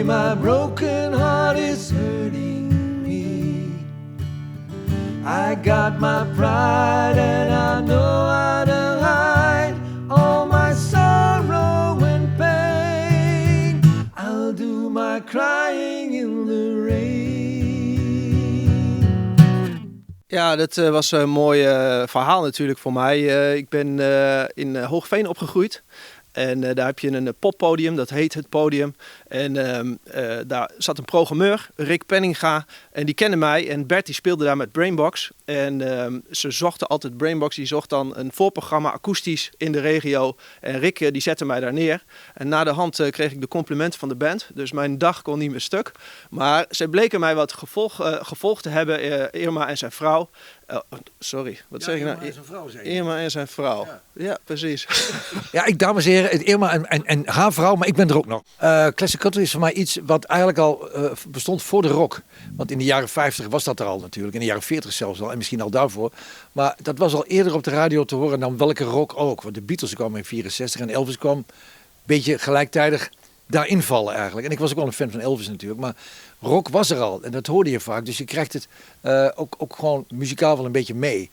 say my broken heart is hurting me. I got my pride and I know how to hide all my sorrow and pain. I'll do my crying in the rain. Ja, dat was een mooi verhaal natuurlijk voor mij. Ik ben in Hoogveen opgegroeid. En daar heb je een poppodium, dat heet Het Podium. En daar zat een programmeur, Rick Penninga. En die kende mij. En Bert die speelde daar met Brainbox. En ze zochten altijd, Brainbox die zocht dan een voorprogramma akoestisch in de regio. En Rick die zette mij daar neer. En na de hand kreeg ik de complimenten van de band. Dus mijn dag kon niet meer stuk. Maar ze bleken mij wat gevolgd te hebben, Irma en zijn vrouw. Sorry, wat zeg ik nou? Irma en zijn vrouw, zei je. Irma en zijn vrouw. Ja, precies. Ja, dames en heren, Irma en haar vrouw, maar ik ben er ook nog. Classic country is voor mij iets wat eigenlijk al bestond voor de rock. Want in de jaren 50 was dat er al natuurlijk, in de jaren 40 zelfs al, en misschien al daarvoor. Maar dat was al eerder op de radio te horen dan welke rock ook. Want de Beatles kwamen in 64 en Elvis kwam een beetje gelijktijdig daarin vallen eigenlijk. En ik was ook wel een fan van Elvis natuurlijk, maar rock was er al en dat hoorde je vaak. Dus je krijgt het ook gewoon muzikaal wel een beetje mee.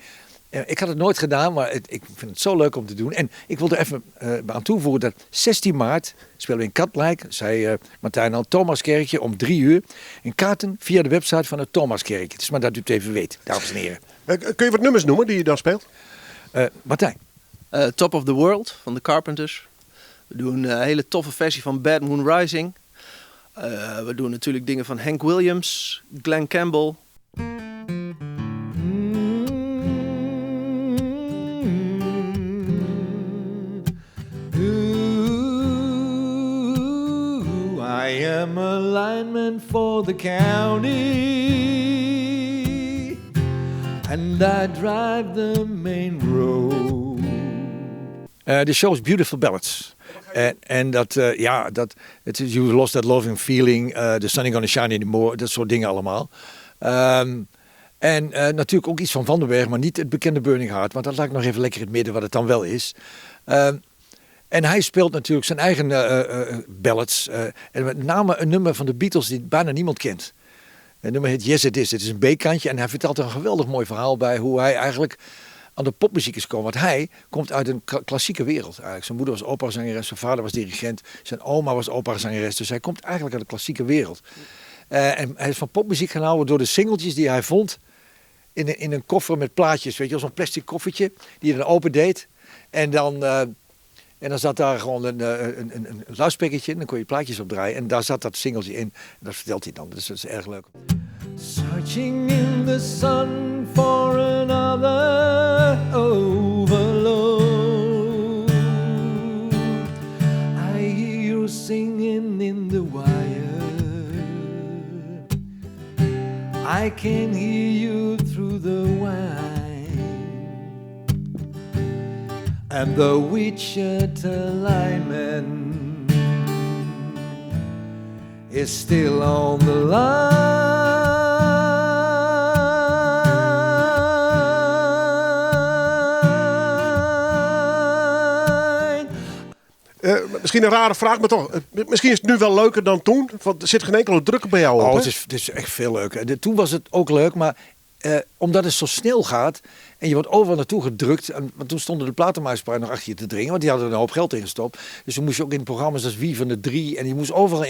Ik had het nooit gedaan, maar ik vind het zo leuk om te doen. En ik wil er even aan toevoegen dat 16 maart spelen we in Katwijk, zei Martijn al, Thomaskerkje om 3 uur. En kaarten via de website van het Thomaskerkje. Het is maar dat u het even weet, dames en heren. Kun je wat nummers noemen die je dan speelt? Martijn. Top of the World van de Carpenters. We doen een hele toffe versie van Bad Moon Rising. We doen natuurlijk dingen van Hank Williams, Glenn Campbell. I am a lineman for the county, and I drive the main road. De show is Beautiful Ballads. En dat, het is You Lost That Loving Feeling, The Sun Ain't Gonna Shine Anymore, dat soort dingen allemaal. En natuurlijk ook iets van Van den Berg, maar niet het bekende Burning Heart, want dat laat ik nog even lekker in het midden wat het dan wel is. En hij speelt natuurlijk zijn eigen ballads. En met name een nummer van de Beatles die bijna niemand kent. Het nummer heet Yes It Is. Het is een B-kantje en hij vertelt er een geweldig mooi verhaal bij hoe hij eigenlijk aan de popmuziek is gekomen. Want hij komt uit een klassieke wereld eigenlijk. Zijn moeder was operazangeres, zijn vader was dirigent, zijn oma was operazangeres. Dus hij komt eigenlijk uit de klassieke wereld. En hij is van popmuziek gaan houden door de singeltjes die hij vond in een koffer met plaatjes. Weet je, zo'n plastic koffertje die hij dan open deed. En dan zat daar gewoon een luidsprekkertje en dan kon je plaatjes opdraaien. En daar zat dat singeltje in. En dat vertelt hij dan. Dus dat is erg leuk. Searching in the sun for another overload. I hear you singing in the wire. I can hear you through the wine. And the Wichita lineman is still on the line. Misschien een rare vraag, maar toch. Misschien is het nu wel leuker dan toen. Want er zit geen enkele druk bij jou op. Het is echt veel leuker. Toen was het ook leuk, maar omdat het zo snel gaat en je wordt overal naartoe gedrukt. Want toen stonden de platenmaatschappij nog achter je te dringen, want die hadden er een hoop geld in gestopt. Dus toen moest je ook in programma's als Wie van de Drie en je moest overal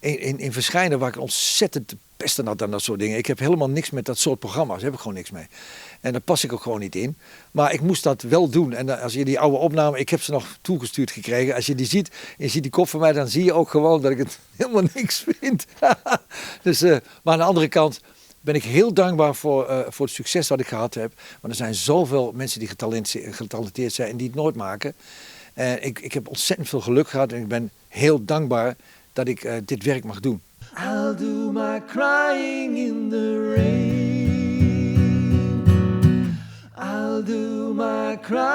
in verschijnen waar ik ontzettend te pesten had aan dat soort dingen. Ik heb helemaal niks met dat soort programma's, daar heb ik gewoon niks mee. En daar pas ik ook gewoon niet in. Maar ik moest dat wel doen. En als je die oude opname, ik heb ze nog toegestuurd gekregen. Als je die ziet, en je ziet die kop van mij, dan zie je ook gewoon dat ik het helemaal niks vind. Dus, maar aan de andere kant ben ik heel dankbaar voor het succes wat ik gehad heb. Want er zijn zoveel mensen die getalenteerd zijn en die het nooit maken. Ik heb ontzettend veel geluk gehad en ik ben heel dankbaar dat ik dit werk mag doen. I'll do my crying in the rain. I'll do my crying